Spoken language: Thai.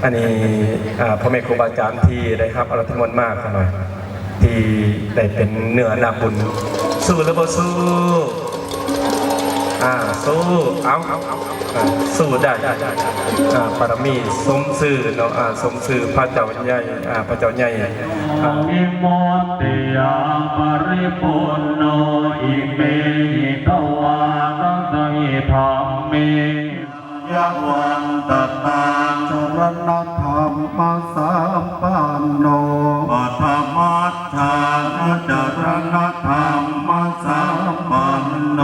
อันนี้พ่อแม่ครูบาอาจารย์ที่ได้ครับอรรถมนต์มากหน่อยที่ได้เป็นเนื้อนาบุญสู้หรือบ่สู้สู้เอาสู้ได้ปรมีสมซื่อเนาะสมซื่อพระเจ้าใหญ่พระเจ้าใหญ่นิโมติยาปริปุณโนอิเมหิตวานัสหิธรรมเมยะวันตตาจรณธรรมสัมปันโนปัทมัฏฐานะจรณธรรมสัมปันโน